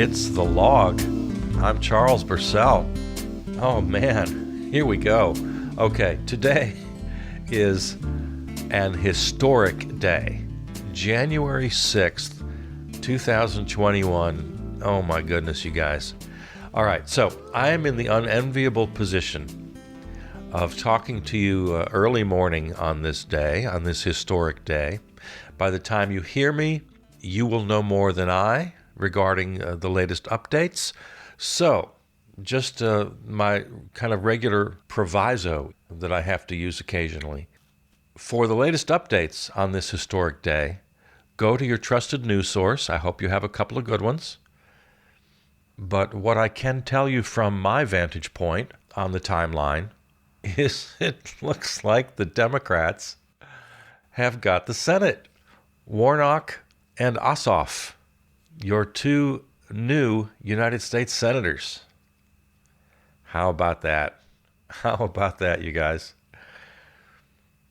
It's The Log. I'm Charles Purcell. Oh man, here we go. Okay, today is an historic day. January 6th, 2021. Oh my goodness, you guys. All right, so I am in the unenviable position of talking to you early morning on this day, on this historic day. By the time you hear me, you will know more than I regarding the latest updates. So, just my kind of regular proviso that I have to use occasionally. For the latest updates on this historic day, go to your trusted news source. I hope you have a couple of good ones. But what I can tell you from my vantage point on the timeline is it looks like the Democrats have got the Senate. Warnock and Ossoff, your two new United States senators. How about that? How about that, you guys?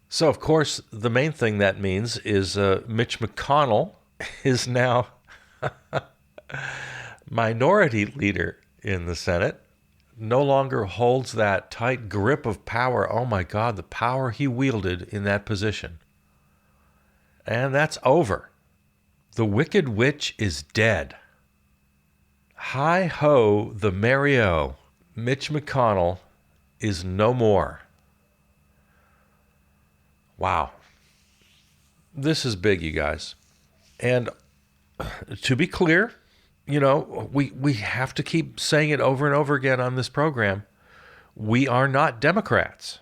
So, of course, the main thing that means is Mitch McConnell is now minority leader in the Senate, no longer holds that tight grip of power. Oh my God, the power he wielded in that position. And that's over. The Wicked Witch is dead. Hi-ho, the Merry-O. Mitch McConnell is no more. Wow. This is big, you guys. And to be clear, you know, we have to keep saying it over and over again on this program. We are not Democrats.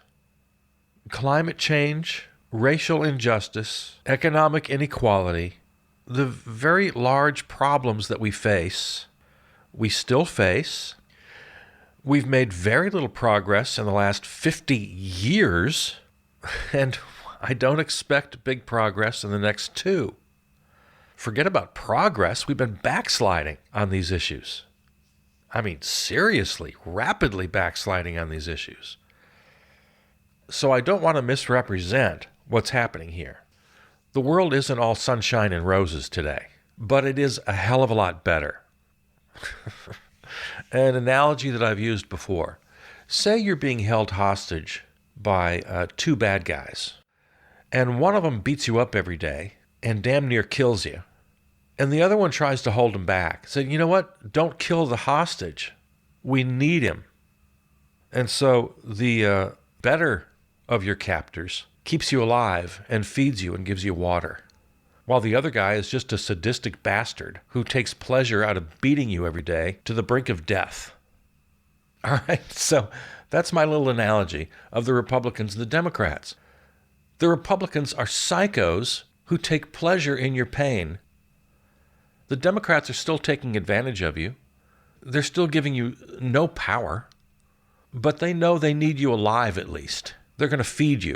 Climate change, racial injustice, economic inequality, the very large problems that we face, we still face. We've made very little progress in the last 50 years, and I don't expect big progress in the next 2. Forget about progress. We've been backsliding on these issues. I mean, seriously, rapidly backsliding on these issues. So I don't want to misrepresent what's happening here. The world isn't all sunshine and roses today, but it is a hell of a lot better. An analogy that I've used before. Say you're being held hostage by 2 bad guys, and one of them beats you up every day and damn near kills you, and the other one tries to hold him back. Say, you know what? Don't kill the hostage. We need him. And so the better of your captors keeps you alive and feeds you and gives you water, while the other guy is just a sadistic bastard who takes pleasure out of beating you every day to the brink of death. All right, so that's my little analogy of the Republicans and the Democrats. The Republicans are psychos who take pleasure in your pain. The Democrats are still taking advantage of you. They're still giving you no power, but they know they need you alive at least. They're going to feed you.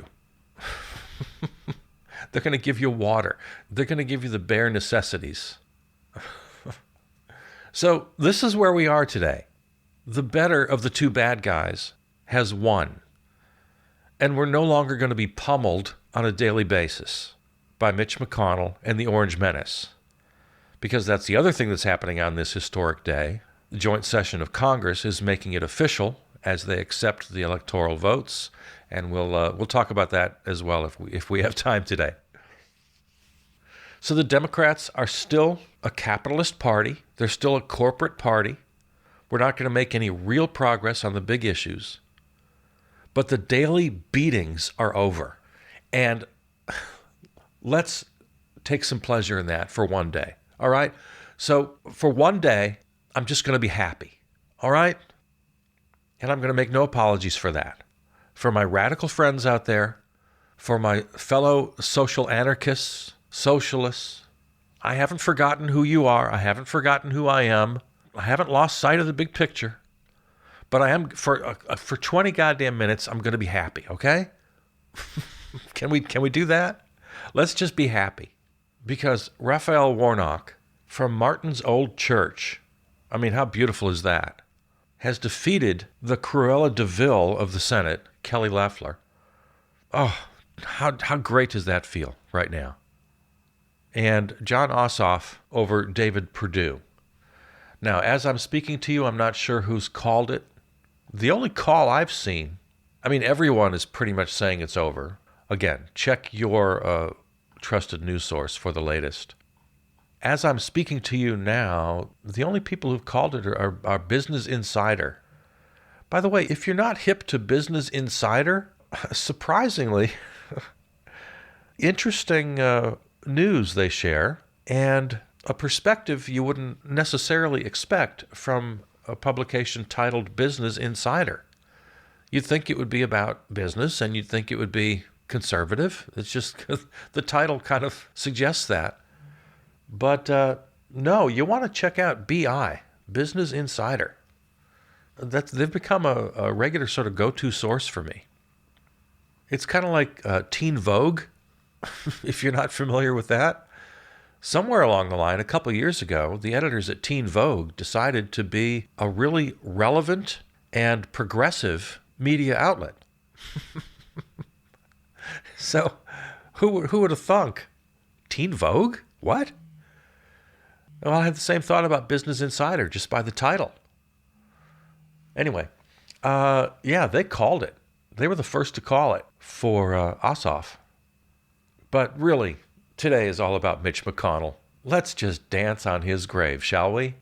They're going to give you water. They're going to give you the bare necessities. So this is where we are today. The better of the 2 bad guys has won. And we're no longer going to be pummeled on a daily basis by Mitch McConnell and the Orange Menace. Because that's the other thing that's happening on this historic day. The joint session of Congress is making it official as they accept the electoral votes. And we'll talk about that as well if we have time today. So the Democrats are still a capitalist party. They're still a corporate party. We're not going to make any real progress on the big issues. But the daily beatings are over. And let's take some pleasure in that for one day. All right? So for one day, I'm just going to be happy. All right? And I'm going to make no apologies for that. For my radical friends out there, for my fellow social anarchists, socialists, I haven't forgotten who you are. I haven't forgotten who I am. I haven't lost sight of the big picture. But I am, for 20 goddamn minutes, I'm going to be happy, okay? Can we do that? Let's just be happy. Because Raphael Warnock from Martin's Old Church, I mean, how beautiful is that? Has defeated the Cruella de Vil of the Senate, Kelly Loeffler. Oh, how great does that feel right now? And John Ossoff over David Perdue. Now, as I'm speaking to you, I'm not sure who's called it. The only call I've seen, I mean, everyone is pretty much saying it's over. Again, check your trusted news source for the latest. As I'm speaking to you now, the only people who've called it are Business Insider. By the way, if you're not hip to Business Insider, surprisingly, interesting news they share, and a perspective you wouldn't necessarily expect from a publication titled Business Insider. You'd think it would be about business, and you'd think it would be conservative. It's just the title kind of suggests that. But no, you want to check out BI, Business Insider. They've become a regular sort of go-to source for me. It's kind of like Teen Vogue, if you're not familiar with that. Somewhere along the line, a couple of years ago, the editors at Teen Vogue decided to be a really relevant and progressive media outlet. So, who would have thunk? Teen Vogue? What? Well, I had the same thought about Business Insider just by the title. Anyway, yeah, they called it. They were the first to call it for Ossoff. But really, today is all about Mitch McConnell. Let's just dance on his grave, shall we?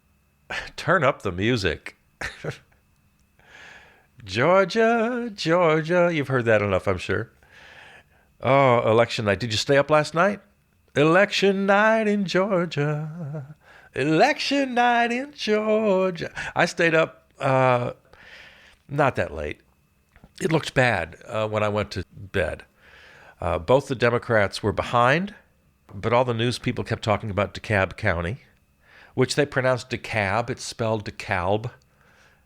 Turn up the music. Georgia, Georgia. You've heard that enough, I'm sure. Oh, election night. Did you stay up last night? Election night in Georgia. Election night in Georgia. I stayed up not that late. It looked bad when I went to bed. Both the Democrats were behind, but all the news people kept talking about DeKalb County, which they pronounced DeKalb. It's spelled DeKalb,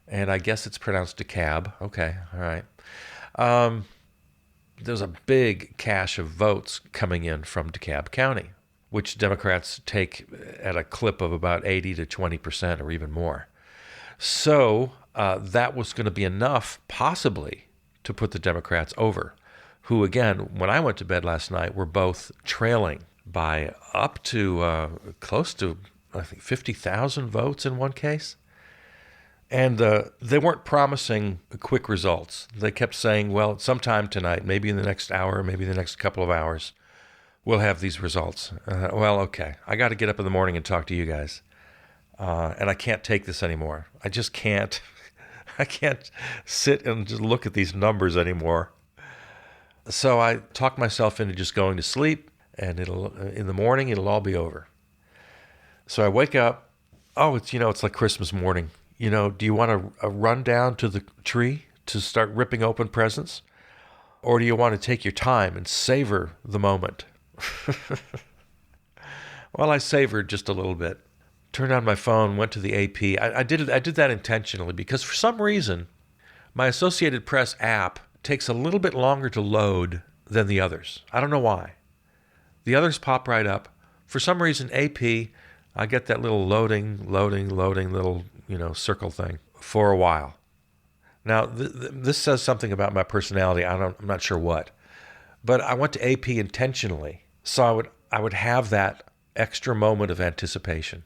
and I guess it's pronounced DeKalb. Okay, all right. There's a big cache of votes coming in from DeKalb County, which Democrats take at a clip of about 80 to 20% or even more. So that was going to be enough, possibly, to put the Democrats over, who, again, when I went to bed last night, were both trailing by up to close to, I think, 50,000 votes in one case. And they weren't promising quick results. They kept saying, well, sometime tonight, maybe in the next hour, maybe the next couple of hours, we'll have these results. Well, okay. I got to get up in the morning and talk to you guys. And I can't take this anymore. I just can't. I can't sit and just look at these numbers anymore. So I talked myself into just going to sleep, and in the morning, it'll all be over. So I wake up. Oh, it's like Christmas morning. Do you want to run down to the tree to start ripping open presents? Or do you want to take your time and savor the moment? Well, I savored just a little bit. Turned on my phone, went to the AP. I did that intentionally because for some reason, my Associated Press app takes a little bit longer to load than the others. I don't know why. The others pop right up. For some reason, AP, I get that little loading little, circle thing for a while. Now, this says something about my personality. I'm not sure what. But I went to AP intentionally, so I would have that extra moment of anticipation.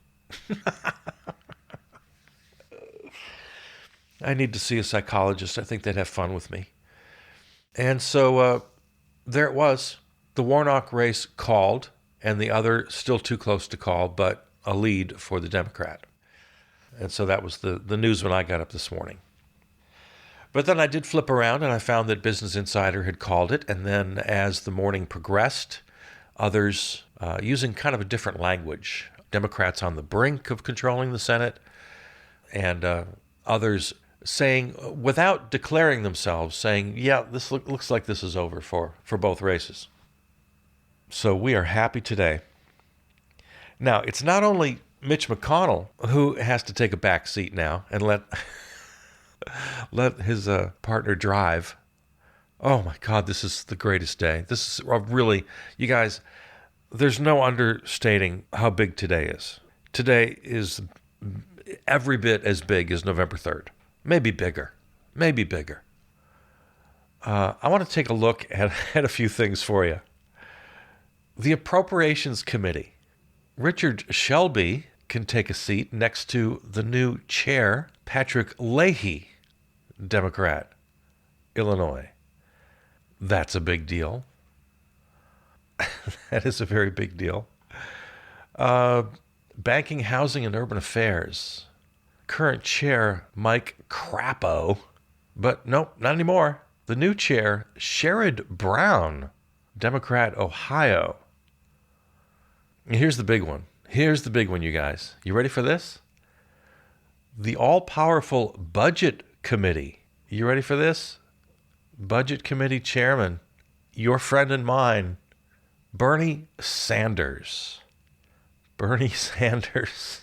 I need to see a psychologist. I think they'd have fun with me. And so there it was. The Warnock race called, and the other still too close to call, but a lead for the Democrat. And so that was the news when I got up this morning. But then I did flip around, and I found that Business Insider had called it. And then as the morning progressed, others using kind of a different language. Democrats on the brink of controlling the Senate, and others saying, without declaring themselves, saying, yeah, this looks like this is over for both races. So we are happy today. Now, it's not only Mitch McConnell who has to take a back seat now and let his partner drive. Oh my God, this is the greatest day. This is really, you guys, there's no understating how big today is. Today is every bit as big as November 3rd. Maybe bigger. I want to take a look at a few things for you. The Appropriations Committee. Richard Shelby can take a seat next to the new chair, Patrick Leahy, Democrat, Illinois. That's a big deal. That is a very big deal. Banking, Housing, and Urban Affairs. Current chair, Mike Crapo. But nope, not anymore. The new chair, Sherrod Brown, Democrat, Ohio. Here's the big one. Here's the big one, you guys. You ready for this? The all-powerful Budget Committee. You ready for this? Budget Committee Chairman, your friend and mine, Bernie Sanders. Bernie Sanders.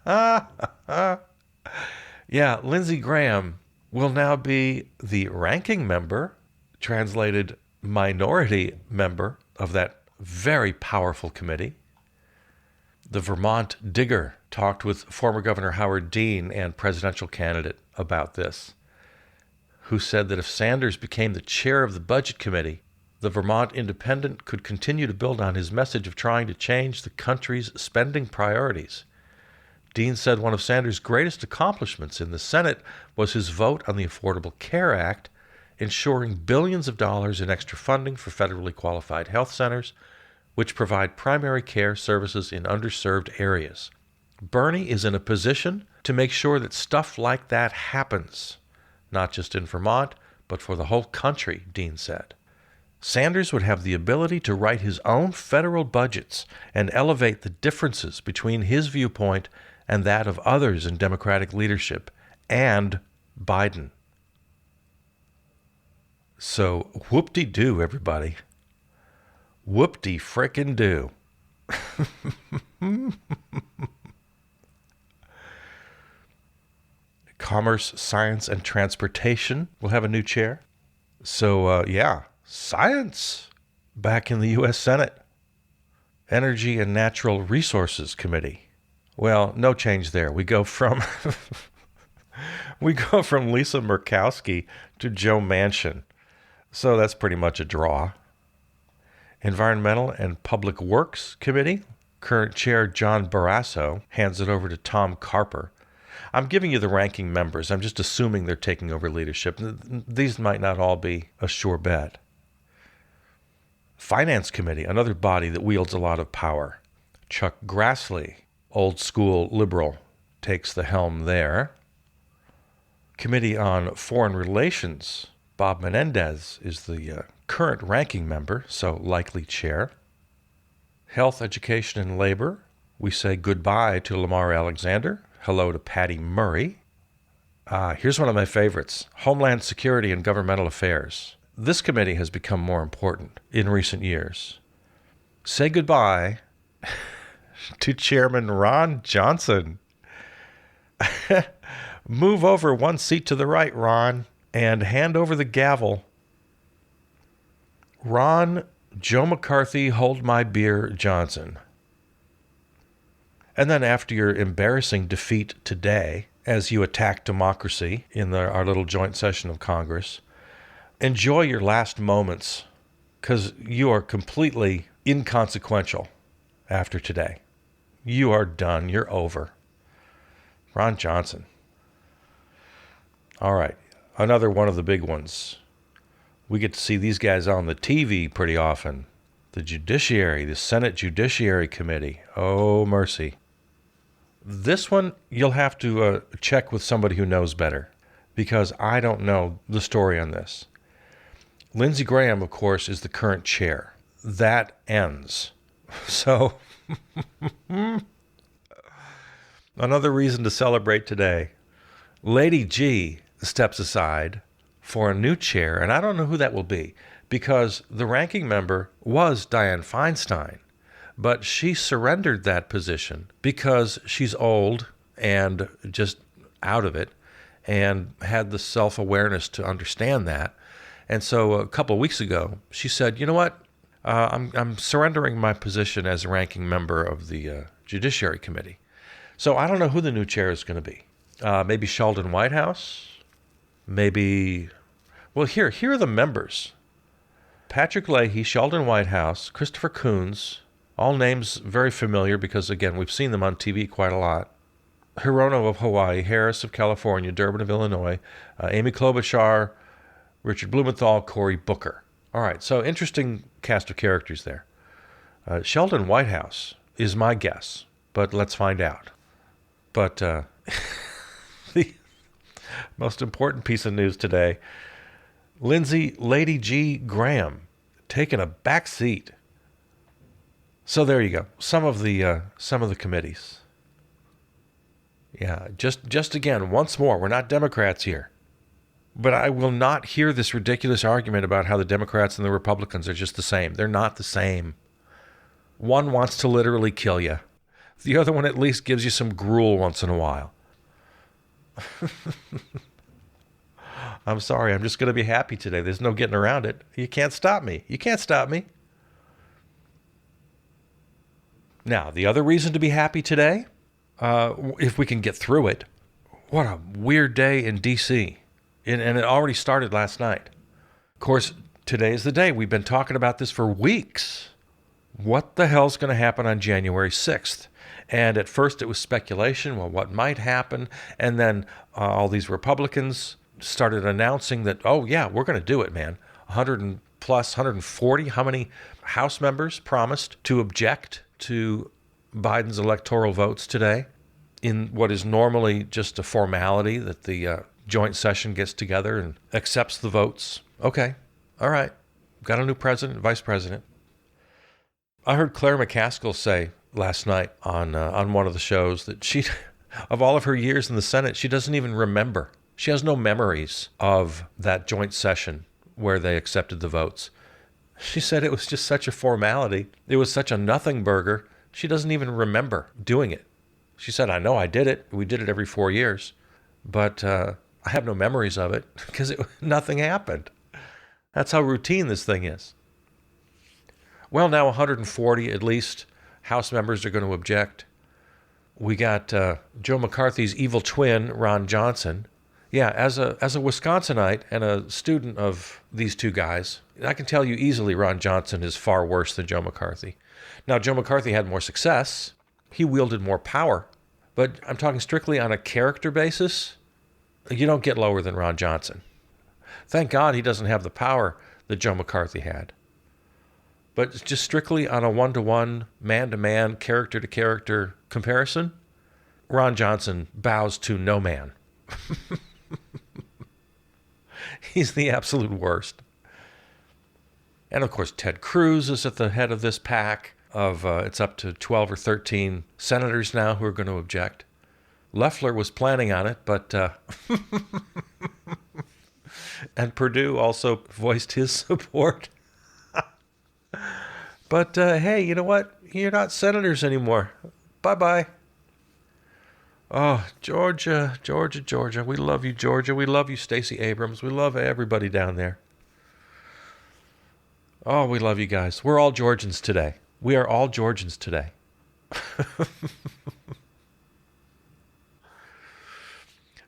Yeah, Lindsey Graham will now be the ranking member, translated minority member of that very powerful committee. The Vermont Digger talked with former Governor Howard Dean and presidential candidate about this, who said that if Sanders became the chair of the Budget Committee, the Vermont Independent could continue to build on his message of trying to change the country's spending priorities. Dean said one of Sanders' greatest accomplishments in the Senate was his vote on the Affordable Care Act, ensuring billions of dollars in extra funding for federally qualified health centers, which provide primary care services in underserved areas. Bernie is in a position to make sure that stuff like that happens, not just in Vermont, but for the whole country, Dean said. Sanders would have the ability to write his own federal budgets and elevate the differences between his viewpoint and that of others in Democratic leadership and Biden. So, whoop-de-doo, everybody. Whoop-de-frickin-doo. Commerce, Science, and Transportation will have a new chair. So, Science back in the U.S. Senate. Energy and Natural Resources Committee. Well, no change there. We go from Lisa Murkowski to Joe Manchin. So that's pretty much a draw. Environmental and Public Works Committee. Current chair John Barrasso hands it over to Tom Carper. I'm giving you the ranking members. I'm just assuming they're taking over leadership. These might not all be a sure bet. Finance Committee, another body that wields a lot of power. Chuck Grassley, old school liberal, takes the helm there. Committee on Foreign Relations, Bob Menendez is the current ranking member, so likely chair. Health, Education, and Labor, we say goodbye to Lamar Alexander. Hello to Patty Murray. Here's one of my favorites, Homeland Security and Governmental Affairs. This committee has become more important in recent years. Say goodbye to Chairman Ron Johnson. Move over one seat to the right, Ron, and hand over the gavel. Ron Joe McCarthy, hold my beer, Johnson. And then after your embarrassing defeat today, as you attack democracy in our little joint session of Congress, enjoy your last moments, because you are completely inconsequential after today. You are done. You're over. Ron Johnson. All right. Another one of the big ones. We get to see these guys on the TV pretty often. The Judiciary, the Senate Judiciary Committee. Oh, mercy. This one you'll have to check with somebody who knows better, because I don't know the story on this. Lindsey Graham, of course, is the current chair. That ends. So, another reason to celebrate today. Lady G steps aside for a new chair, and I don't know who that will be, because the ranking member was Dianne Feinstein, but she surrendered that position because she's old and just out of it and had the self-awareness to understand that. And so a couple of weeks ago, she said, you know what? I'm surrendering my position as a ranking member of the Judiciary Committee. So I don't know who the new chair is going to be. Maybe Sheldon Whitehouse? Maybe... Well, here are the members. Patrick Leahy, Sheldon Whitehouse, Christopher Coons, All names very familiar because, again, we've seen them on TV quite a lot. Hirono of Hawaii, Harris of California, Durbin of Illinois, Amy Klobuchar, Richard Blumenthal, Cory Booker. All right, so interesting cast of characters there. Sheldon Whitehouse is my guess, but let's find out. But the most important piece of news today, Lindsey Lady G. Graham taking a back seat. So there you go. Some of the committees. Yeah, just again, once more, we're not Democrats here. But I will not hear this ridiculous argument about how the Democrats and the Republicans are just the same. They're not the same. One wants to literally kill you. The other one at least gives you some gruel once in a while. I'm sorry, I'm just going to be happy today. There's no getting around it. You can't stop me. You can't stop me. Now, the other reason to be happy today, if we can get through it, what a weird day in D.C., and it already started last night. Of course, today's the day. We've been talking about this for weeks. What the hell's going to happen on January 6th? And at first it was speculation, well, what might happen? And then all these Republicans started announcing that, oh, yeah, we're going to do it, man. 100 and plus, 140. How many House members promised to object to Biden's electoral votes today in what is normally just a formality that the joint session gets together and accepts the votes? Okay, all right. Got a new president, vice president. I heard Claire McCaskill say last night on one of the shows that she, of all of her years in the Senate, she doesn't even remember. She has no memories of that joint session where they accepted the votes. She said it was just such a formality. It was such a nothing burger. She doesn't even remember doing it. She said, I know I did it. We did it every 4 years. But I have no memories of it because nothing happened. That's how routine this thing is. Well, now 140 at least House members are going to object. We got Joe McCarthy's evil twin, Ron Johnson. Yeah, as a Wisconsinite and a student of these two guys, I can tell you easily Ron Johnson is far worse than Joe McCarthy. Now, Joe McCarthy had more success. He wielded more power. But I'm talking strictly on a character basis. You don't get lower than Ron Johnson. Thank God he doesn't have the power that Joe McCarthy had. But just strictly on a one-to-one, man-to-man, character-to-character comparison, Ron Johnson bows to no man. He's the absolute worst. And of course, Ted Cruz is at the head of this pack of, it's up to 12 or 13 senators now who are going to object. Loeffler was planning on it, but, and Perdue also voiced his support. But, hey, you know what? You're not senators anymore. Bye-bye. Oh, Georgia. We love you, Georgia. We love you, Stacey Abrams. We love everybody down there. Oh, we love you guys. We're all Georgians today. We are all Georgians today.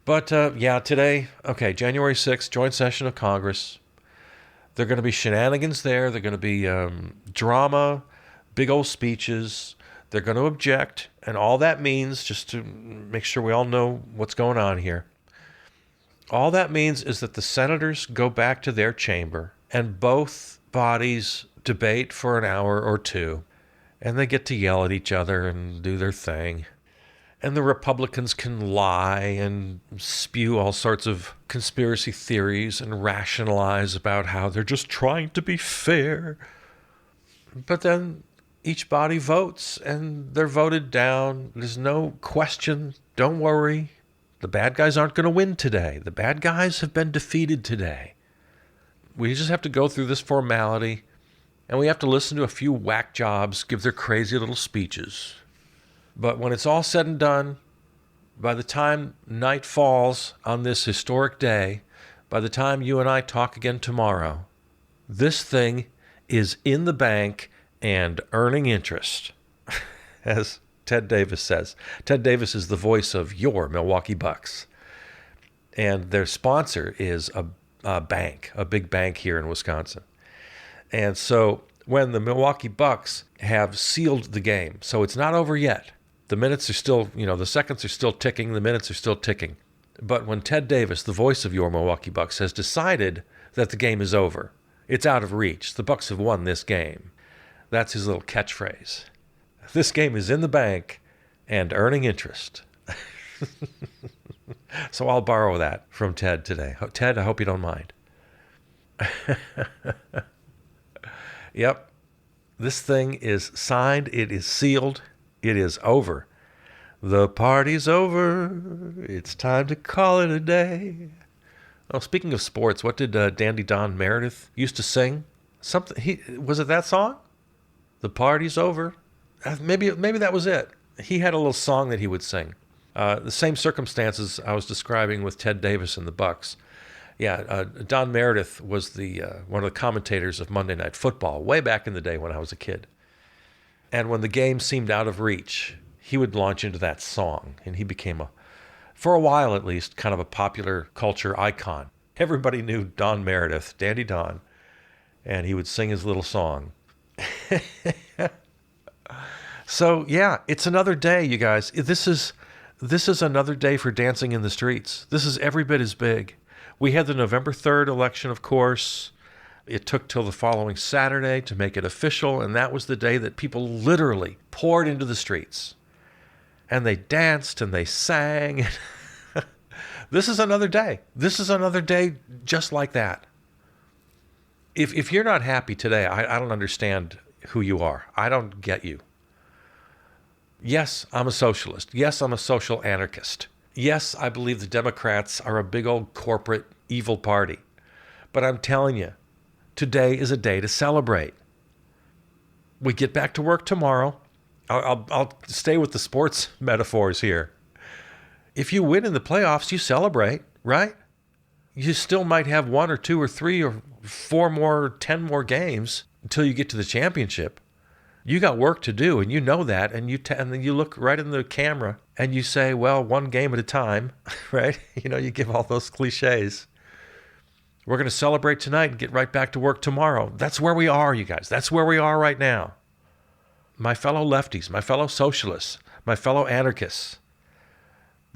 But, yeah, today, okay, January 6th, joint session of Congress. There are going to be shenanigans there. There are going to be drama, big old speeches. They're going to object. And all that means, just to make sure we all know what's going on here, all that means is that the senators go back to their chamber and both bodies debate for an hour or two. And they get to yell at each other and do their thing. And the Republicans can lie and spew all sorts of conspiracy theories and rationalize about how they're just trying to be fair. But then each body votes and they're voted down. There's no question. Don't worry. The bad guys aren't going to win today. The bad guys have been defeated today. We just have to go through this formality and we have to listen to a few whack jobs give their crazy little speeches. But when it's all said and done, by the time night falls on this historic day, by the time you and I talk again tomorrow, this thing is in the bank and earning interest, as Ted Davis says. Ted Davis is the voice of your Milwaukee Bucks. And their sponsor is a bank, a big bank here in Wisconsin. And so when the Milwaukee Bucks have sealed the game. So it's not over yet. The minutes are still, the seconds are still ticking, the minutes are still ticking. But when Ted Davis, the voice of your Milwaukee Bucks, has decided that the game is over, it's out of reach, the Bucks have won this game. That's his little catchphrase. This game is in the bank and earning interest. So I'll borrow that from Ted today. Ted, I hope you don't mind. Yep. This thing is signed. It is sealed. It is over. The party's over. It's time to call it a day. Oh, speaking of sports, what did Dandy Don Meredith used to sing? Was it that song? The party's over. Maybe that was it. He had a little song that he would sing. The same circumstances I was describing with Ted Davis and the Bucks. Yeah, Don Meredith was one of the commentators of Monday Night Football way back in the day when I was a kid. And when the game seemed out of reach, he would launch into that song, and he became, for a while at least, kind of a popular culture icon. Everybody knew Don Meredith, Dandy Don, and he would sing his little song. So, yeah, it's another day, you guys. This is another day for dancing in the streets. This is every bit as big. We had the November 3rd election, of course. It took till the following Saturday to make it official, and that was the day that people literally poured into the streets. And they danced and they sang. This is another day. This is another day just like that. If you're not happy today, I don't understand who you are. I don't get you. Yes, I'm a socialist. Yes, I'm a social anarchist. Yes, I believe the Democrats are a big old corporate evil party. But I'm telling you, today is a day to celebrate. We get back to work tomorrow. I'll stay with the sports metaphors here. If you win in the playoffs, you celebrate, right? You still might have 1 or 2 or 3 or 4 more, 10 more games until you get to the championship. You got work to do, and you know that, and then you look right in the camera and you say, well, one game at a time, right? You give all those cliches. We're going to celebrate tonight and get right back to work tomorrow. That's where we are, you guys. That's where we are right now. My fellow lefties, my fellow socialists, my fellow anarchists,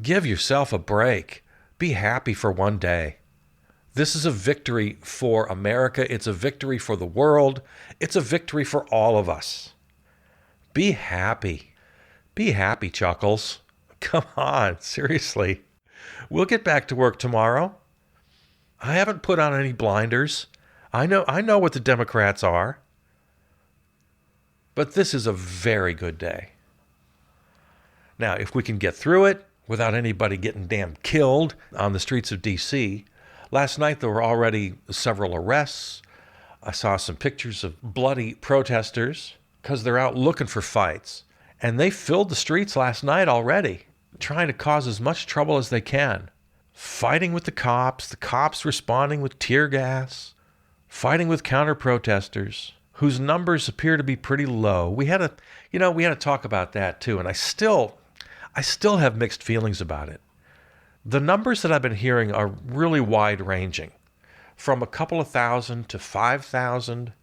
give yourself a break. Be happy for one day. This is a victory for America. It's a victory for the world. It's a victory for all of us. Be happy. Be happy, Chuckles. Come on, seriously. We'll get back to work tomorrow. I haven't put on any blinders. I know what the Democrats are. But this is a very good day. Now, if we can get through it without anybody getting damn killed on the streets of D.C., last night there were already several arrests. I saw some pictures of bloody protesters because they're out looking for fights. And they filled the streets last night already, trying to cause as much trouble as they can. Fighting with the cops responding with tear gas, fighting with counter-protesters, whose numbers appear to be pretty low. We had to talk about that too, and I still have mixed feelings about it. The numbers that I've been hearing are really wide-ranging, from a couple of thousand to 5,000.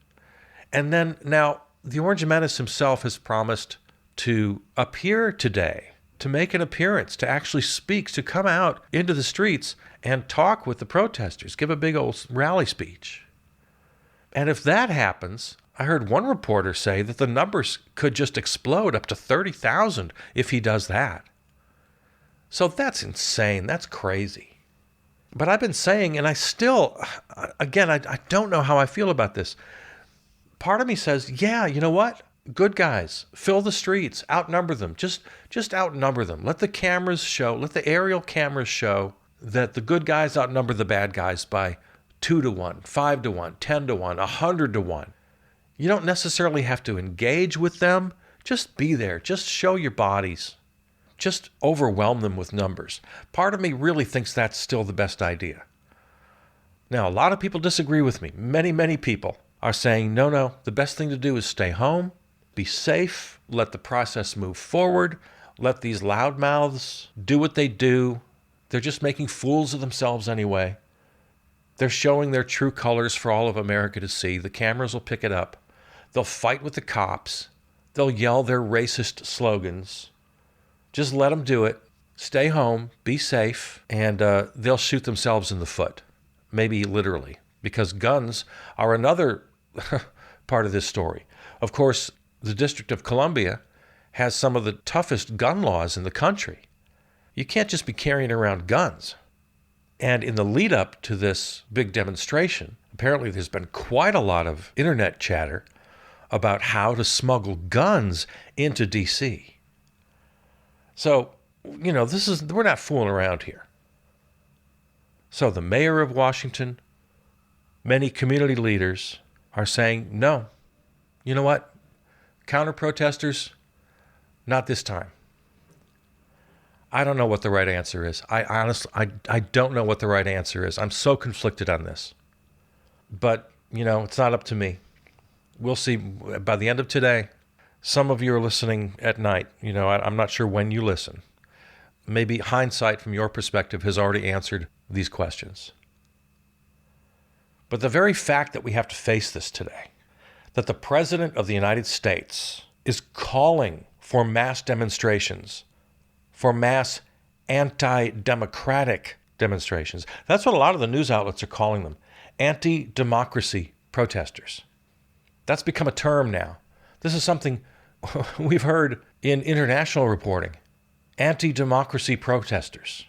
And then now, the Orange Menace himself has promised to appear today, to make an appearance, to actually speak, to come out into the streets and talk with the protesters, give a big old rally speech. And if that happens, I heard one reporter say that the numbers could just explode up to 30,000 if he does that. So that's insane. That's crazy. But I've been saying, and I still, again, I don't know how I feel about this. Part of me says, yeah, you know what? Good guys, fill the streets, outnumber them. Just outnumber them. Let the aerial cameras show that the good guys outnumber the bad guys by 2 to 1, 5 to 1, 10 to 1, 100 to 1. You don't necessarily have to engage with them. Just be there. Just show your bodies. Just overwhelm them with numbers. Part of me really thinks that's still the best idea. Now, a lot of people disagree with me. Many, many people are saying, no, the best thing to do is stay home, be safe, let the process move forward, let these loudmouths do what they do. They're just making fools of themselves anyway. They're showing their true colors for all of America to see. The cameras will pick it up. They'll fight with the cops. They'll yell their racist slogans. Just let them do it. Stay home, be safe, and they'll shoot themselves in the foot, maybe literally, because guns are another part of this story. Of course, the District of Columbia has some of the toughest gun laws in the country. You can't just be carrying around guns. And in the lead up to this big demonstration, apparently there's been quite a lot of internet chatter about how to smuggle guns into D.C. So, we're not fooling around here. So the mayor of Washington, many community leaders are saying, no, you know what? Counter-protesters, not this time. I don't know what the right answer is. I honestly don't know what the right answer is. I'm so conflicted on this. But, it's not up to me. We'll see by the end of today. Some of you are listening at night. I'm not sure when you listen. Maybe hindsight from your perspective has already answered these questions. But the very fact that we have to face this today, that the President of the United States is calling for mass demonstrations, for mass anti-democratic demonstrations. That's what a lot of the news outlets are calling them, anti-democracy protesters. That's become a term now. This is something we've heard in international reporting, anti-democracy protesters.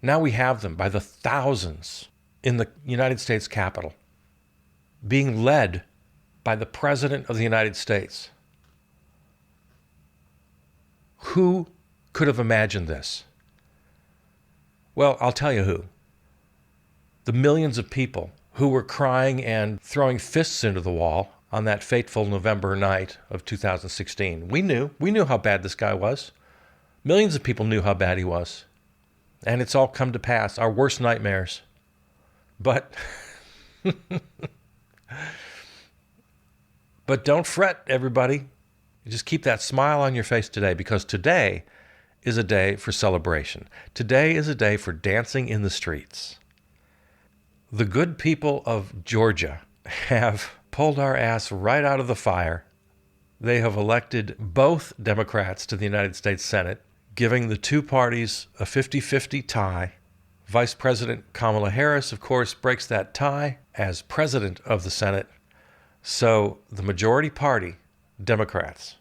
Now we have them by the thousands in the United States Capitol, being led by the President of the United States. Who could have imagined this? Well, I'll tell you who. The millions of people who were crying and throwing fists into the wall on that fateful November night of 2016. We knew how bad this guy was. Millions of people knew how bad he was. And it's all come to pass, our worst nightmares. But don't fret, everybody. Just keep that smile on your face today, because today is a day for celebration. Today is a day for dancing in the streets. The good people of Georgia have pulled our ass right out of the fire. They have elected both Democrats to the United States Senate, giving the two parties a 50-50 tie. Vice President Kamala Harris, of course, breaks that tie as president of the Senate. So the majority party, Democrats,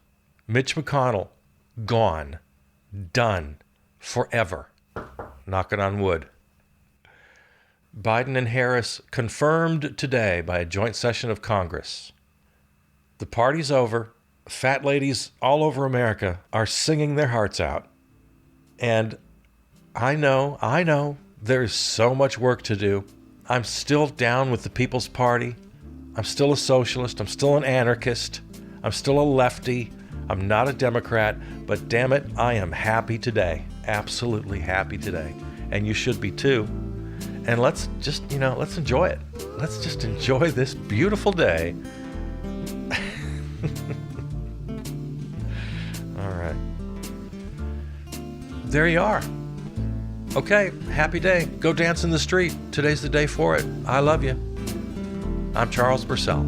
Mitch McConnell, gone, done, forever. Knocking on wood. Biden and Harris confirmed today by a joint session of Congress. The party's over. Fat ladies all over America are singing their hearts out. And I know, there's so much work to do. I'm still down with the People's Party. I'm still a socialist. I'm still an anarchist. I'm still a lefty. I'm not a Democrat. But damn it, I am happy today. Absolutely happy today. And you should be too. And let's just, let's enjoy it. Let's just enjoy this beautiful day. All right. There you are. Okay, happy day. Go dance in the street. Today's the day for it. I love you. I'm Charles Purcell.